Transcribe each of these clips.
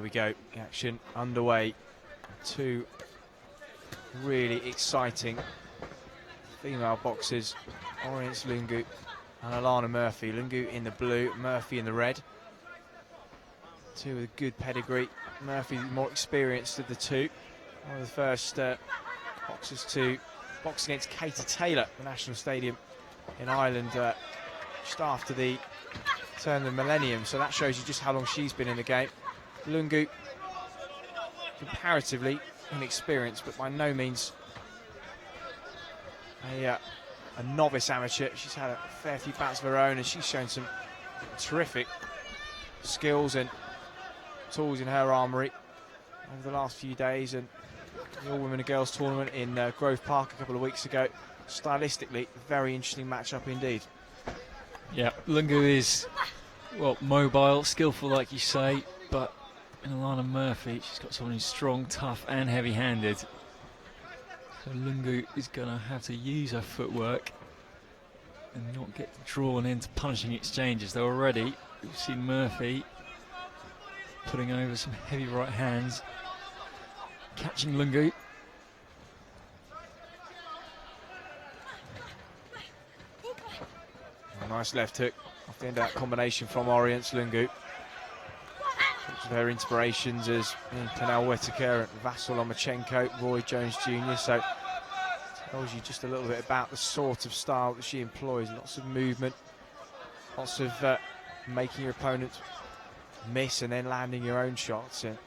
There we go, action underway. Two really exciting female boxers, Oriance Lungu and Aalana Murphy. Lungu in the blue, Murphy in the red. Two with good pedigree. Murphy more experienced of the two. One of the first boxers to box against Katie Taylor at the National Stadium in Ireland just after the turn of the millennium. So that shows you just how long she's been in the game. Lungu, comparatively inexperienced, but by no means a novice amateur. She's had a fair few bouts of her own, and she's shown some terrific skills and tools in her armoury over the last few days. And the All-Women and Girls tournament in Grove Park a couple of weeks ago. Stylistically, very interesting matchup indeed. Yeah, Lungu is, well, mobile, skillful like you say, but in Aalana Murphy, she's got someone who's strong, tough and heavy-handed. So Lungu is going to have to use her footwork and not get drawn into punishing exchanges. Though already we've seen Murphy putting over some heavy right hands, catching Lungu. A nice left hook off the end of that combination from Oriance Lungu. Her inspirations as Penel Whitaker and Vasyl Lomachenko, Roy Jones Jr. So tells you just a little bit about the sort of style that she employs. Lots of movement, lots of making your opponent miss and then landing your own shots. And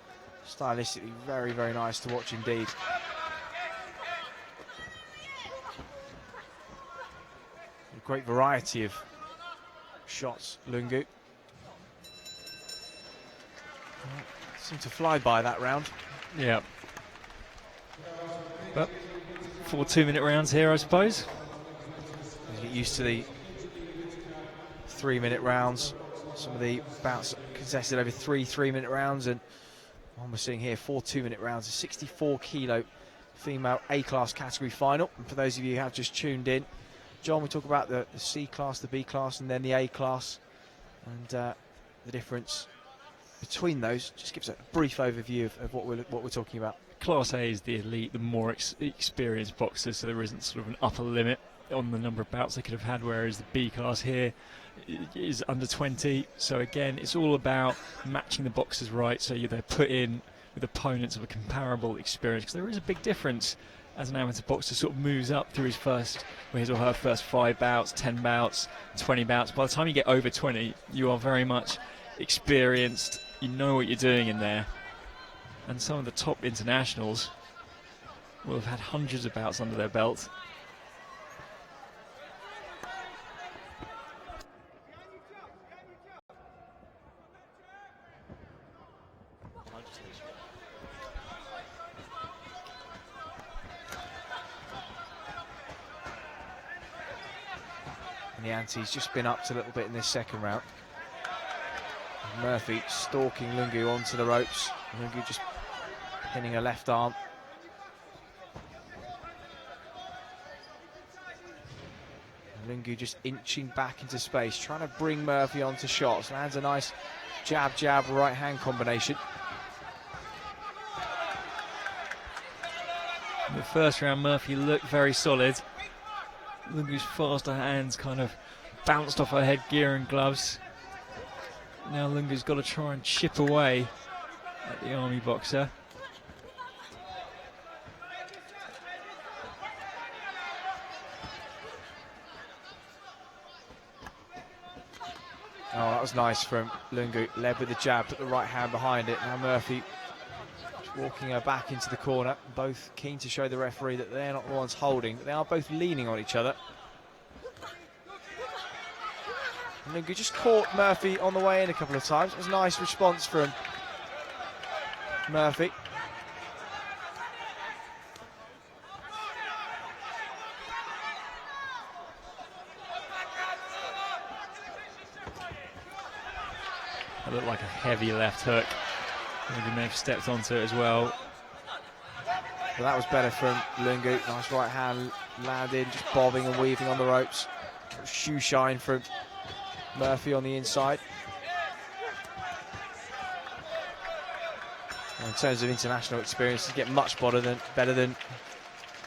stylistically, very, very nice to watch indeed. A great variety of shots, Lungu. Seemed to fly by that round. Yeah. But 4 2-minute rounds here, I suppose. You get used to the 3-minute rounds. Some of the bouts contested over 3-3-minute rounds, and one we're seeing here, 4 2-minute rounds. A 64 kilo female A-class category final. And for those of you who have just tuned in, John, we talk about the C class, the B class, and then the A class, and the difference between those. Just gives a brief overview of what we're talking about. Class A is the elite, the more experienced boxers, so there isn't sort of an upper limit on the number of bouts they could have had, whereas the B class here is under 20. So again, it's all about matching the boxers right, so they're put in with opponents of a comparable experience, because there is a big difference as an amateur boxer sort of moves up through his or her first 5 bouts, 10 bouts, 20 bouts. By the time you get over 20, you are very much experienced. You know what you're doing in there. And some of the top internationals will have had hundreds of bouts under their belt. And the ante's just been upped a little bit in this second round. Murphy stalking Lungu onto the ropes. Lungu just pinning her left arm. And Lungu just inching back into space, trying to bring Murphy onto shots. Lands a nice jab, right hand combination. In the first round, Murphy looked very solid. Lungu's faster hands kind of bounced off her headgear and gloves. Now Lungu's got to try and chip away at the army boxer. Oh, that was nice from Lungu. Led with the jab, put the right hand behind it. Now Murphy just walking her back into the corner. Both keen to show the referee that they're not the ones holding, but they are both leaning on each other. Lungu just caught Murphy on the way in a couple of times. It was a nice response from Murphy. That looked like a heavy left hook. Lungu may have stepped onto it as well. But that was better from Lungu. Nice right hand landing, just bobbing and weaving on the ropes. Shoe shine from Murphy on the inside. In terms of international experience, you get much better than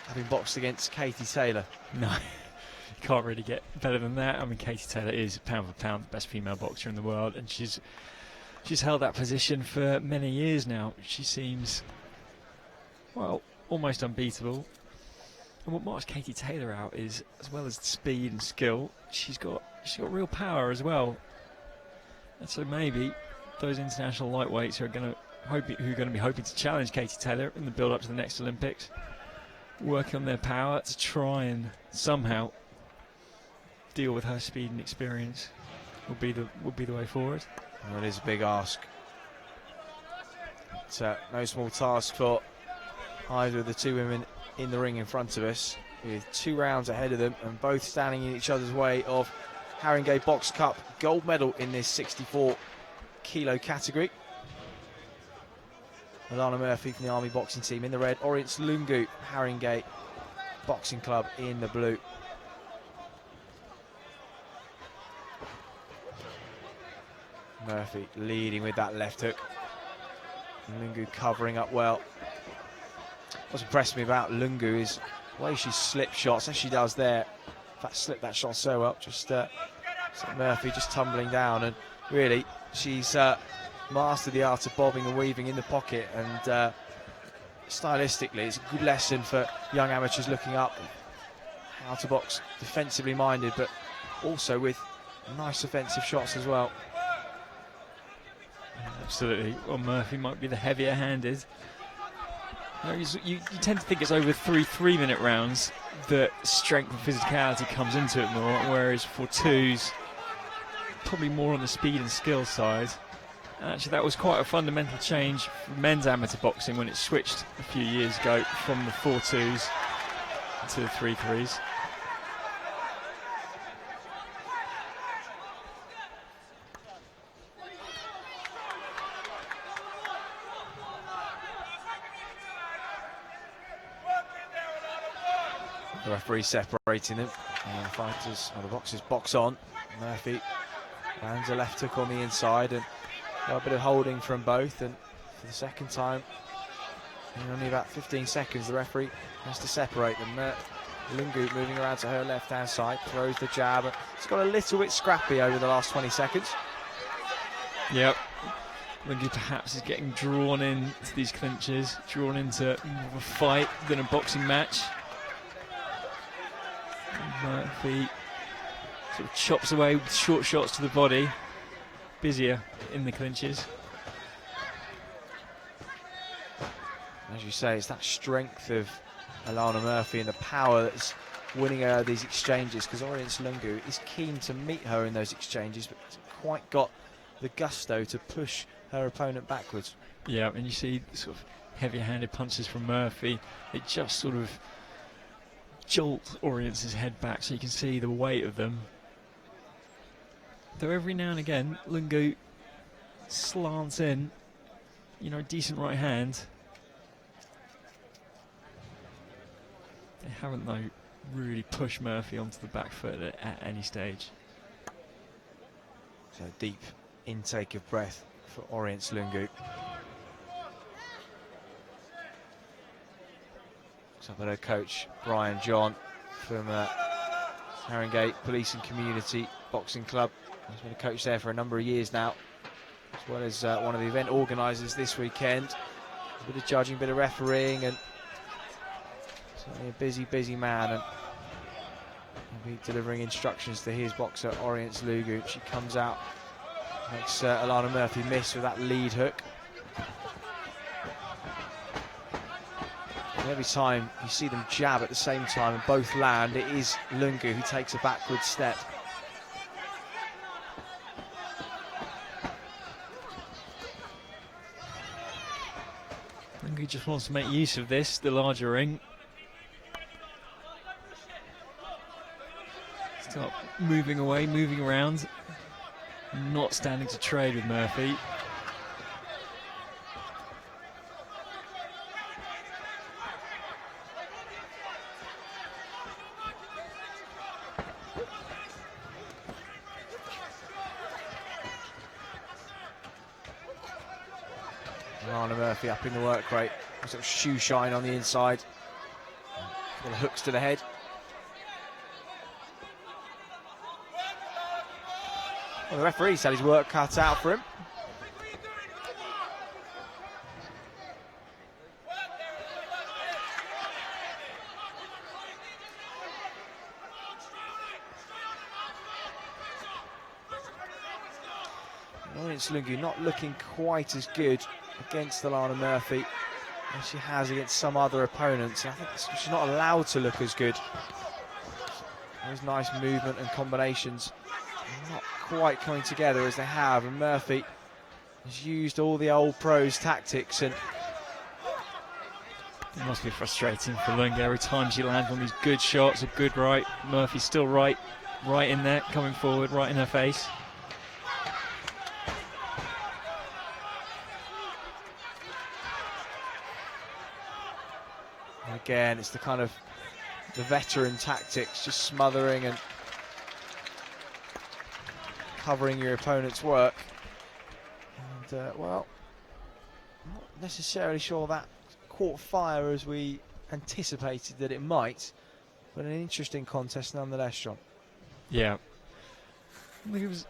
having boxed against Katie Taylor. No, you can't really get better than that. I mean, Katie Taylor is pound for pound the best female boxer in the world, and she's held that position for many years now. She seems, well, almost unbeatable. And what marks Katie Taylor out is, as well as speed and skill, she's got real power as well. And so maybe those international lightweights who are going to be hoping to challenge Katie Taylor in the build-up to the next Olympics, working on their power to try and somehow deal with her speed and experience will be the way forward. Well, it is a big ask. It's no small task for either of the two women in the ring in front of us, with 2 rounds ahead of them and both standing in each other's way of Haringey Box Cup gold medal in this 64 kilo category. Aalana Murphy from the Army boxing team in the red, Oriance Lungu, Haringey Boxing Club in the blue. Murphy leading with that left hook. Lungu covering up well. What's impressed me about Lungu is the way she slips shots, as she does there. In fact, slipped that shot so well. Just Murphy just tumbling down, and really she's mastered the art of bobbing and weaving in the pocket, and stylistically it's a good lesson for young amateurs looking up how to box defensively minded, but also with nice offensive shots as well. Absolutely. Well, Murphy might be the heavier handed. You tend to think it's over 3 3-minute rounds that strength and physicality comes into it more, whereas for twos, probably more on the speed and skill side. And actually, that was quite a fundamental change for men's amateur boxing when it switched a few years ago from the 4-2s to the 3-3s. The referee separating them, and the fighters, or the boxers, box on. Murphy lands a left hook on the inside, and a bit of holding from both, and for the second time in only about 15 seconds the referee has to separate them. Lungu moving around to her left hand side, throws the jab. It's got a little bit scrappy over the last 20 seconds. Yep. Lungu perhaps is getting drawn into these clinches, drawn into more of a fight than a boxing match. Murphy sort of chops away with short shots to the body, busier in the clinches. As you say, it's that strength of Aalana Murphy and the power that's winning her these exchanges, because Oriance Lungu is keen to meet her in those exchanges, but hasn't quite got the gusto to push her opponent backwards. Yeah, and you see sort of heavy-handed punches from Murphy. It just sort of jolt Oriance's head back, so you can see the weight of them. Though every now and again, Lungu slants in, you know, a decent right hand. They haven't, though, really pushed Murphy onto the back foot at any stage. So a deep intake of breath for Oriance Lungu. Looks up at her coach, Brian John, from Haringey Police and Community Boxing Club. He's been a coach there for a number of years now, as well as one of the event organisers this weekend. A bit of judging, a bit of refereeing, and certainly a busy man, and he'll be delivering instructions to his boxer Oriance Lungu. She comes out, makes Aalana Murphy miss with that lead hook. And every time you see them jab at the same time and both land, it is Lungu who takes a backward step. Lungu just wants to make use of this, the larger ring. Start moving away, moving around, not standing to trade with Murphy. Aalana Murphy up in the work rate. A sort of shoe shine on the inside. Full of hooks to the head. Well, the referee's had his work cut out for him. Oriance Lungu not looking quite as good against Aalana Murphy as she has against some other opponents. I think she's not allowed to look as good. There's nice movement and combinations not quite coming together as they have, and Murphy has used all the old pros tactics, and it must be frustrating for Lungu every time she lands on these good shots, a good right. Murphy's still right in there, coming forward, right in her face. and again it's the kind of the veteran tactics, just smothering and covering your opponent's work. And well, not necessarily sure that caught fire as we anticipated that it might, but an interesting contest nonetheless, John. Yeah. It was